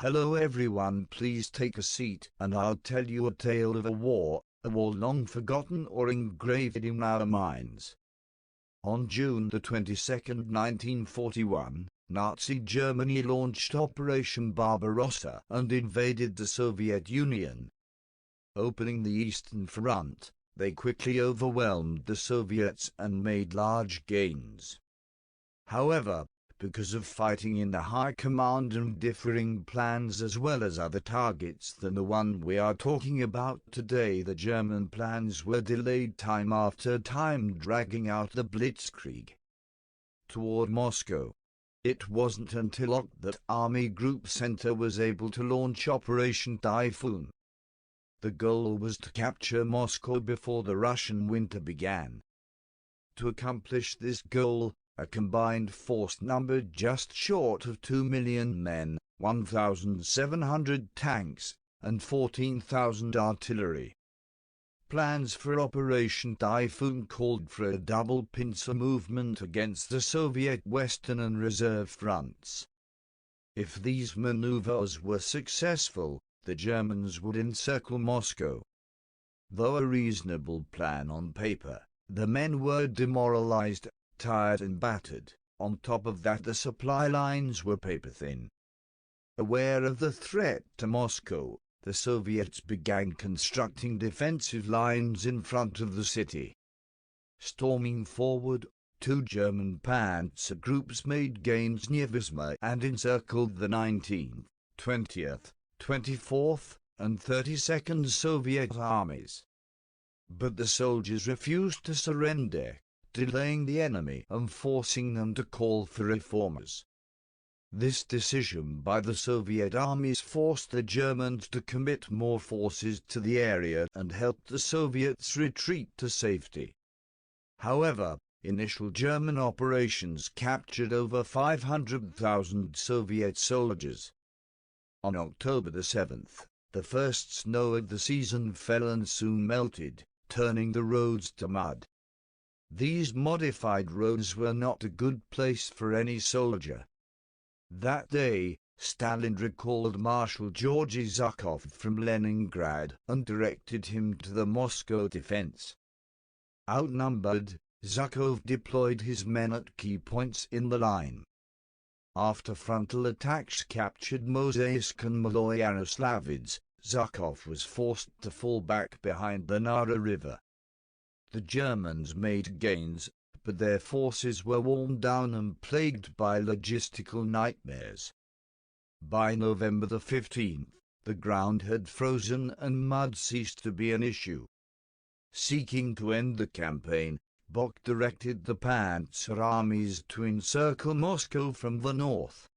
Hello everyone, please take a seat and I'll tell you a tale of a war long forgotten or engraved in our minds. On June the 22nd, 1941, Nazi Germany launched Operation Barbarossa and invaded the Soviet Union. Opening the Eastern Front, they quickly overwhelmed the Soviets and made large gains. However, because of fighting in the high command and differing plans as well as other targets than the one we are talking about today, the German plans were delayed time after time, dragging out the blitzkrieg toward Moscow. It wasn't until that Army Group Center was able to launch Operation Typhoon. The goal was to capture Moscow before the Russian winter began. To accomplish this goal, a combined force numbered just short of 2 million men, 1,700 tanks, and 14,000 artillery. Plans for Operation Typhoon called for a double pincer movement against the Soviet Western and Reserve fronts. If these maneuvers were successful, the Germans would encircle Moscow. Though a reasonable plan on paper, the men were demoralized, tired and battered. On top of that, the supply lines were paper-thin. Aware of the threat to Moscow, the Soviets began constructing defensive lines in front of the city. Storming forward, two German panzer groups made gains near Vyazma and encircled the 19th, 20th, 24th, and 32nd Soviet armies. But the soldiers refused to surrender, delaying the enemy and forcing them to call for reformers. This decision by the Soviet armies forced the Germans to commit more forces to the area and helped the Soviets retreat to safety. However, initial German operations captured over 500,000 Soviet soldiers. On October the 7th, the first snow of the season fell and soon melted, turning the roads to mud. These modified roads were not a good place for any soldier. That day, Stalin recalled Marshal Georgy Zhukov from Leningrad and directed him to the Moscow defense. Outnumbered, Zhukov deployed his men at key points in the line. After frontal attacks captured Mozhaysk and Maloy-Yaroslavets, Zhukov was forced to fall back behind the Nara River. The Germans made gains, but their forces were worn down and plagued by logistical nightmares. By November the 15th, the ground had frozen and mud ceased to be an issue. Seeking to end the campaign, Bock directed the panzer armies to encircle Moscow from the north.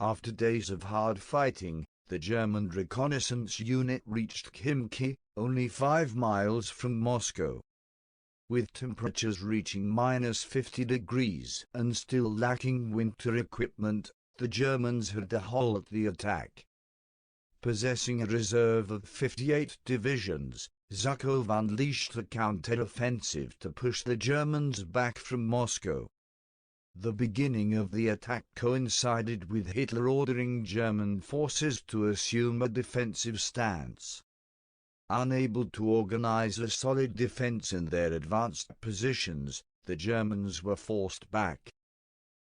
After days of hard fighting, the German reconnaissance unit reached Khimki, only 5 miles from Moscow. With temperatures reaching -50 degrees and still lacking winter equipment, the Germans had to halt the attack. Possessing a reserve of 58 divisions, Zhukov unleashed a counter-offensive to push the Germans back from Moscow. The beginning of the attack coincided with Hitler ordering German forces to assume a defensive stance. Unable to organize a solid defense in their advanced positions, the Germans were forced back.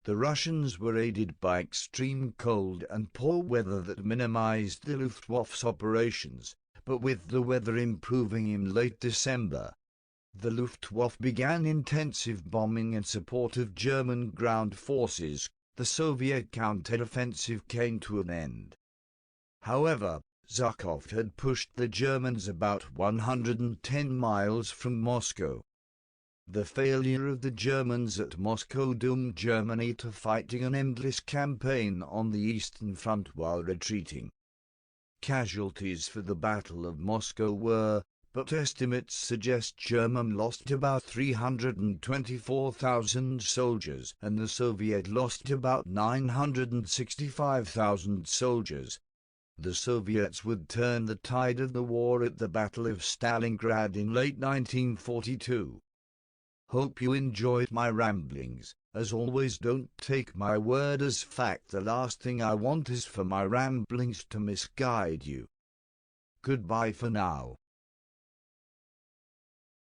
The Russians were aided by extreme cold and poor weather that minimized the Luftwaffe's operations, but with the weather improving in late December, the Luftwaffe began intensive bombing in support of German ground forces. The Soviet counteroffensive came to an end. However, Zhukov had pushed the Germans about 110 miles from Moscow. The failure of the Germans at Moscow doomed Germany to fighting an endless campaign on the Eastern Front while retreating. Casualties for the Battle of Moscow were, but estimates suggest Germany lost about 324,000 soldiers and the Soviet lost about 965,000 soldiers. The Soviets would turn the tide of the war at the Battle of Stalingrad in late 1942. Hope you enjoyed my ramblings. As always, don't take my word as fact. The last thing I want is for my ramblings to misguide you. Goodbye for now.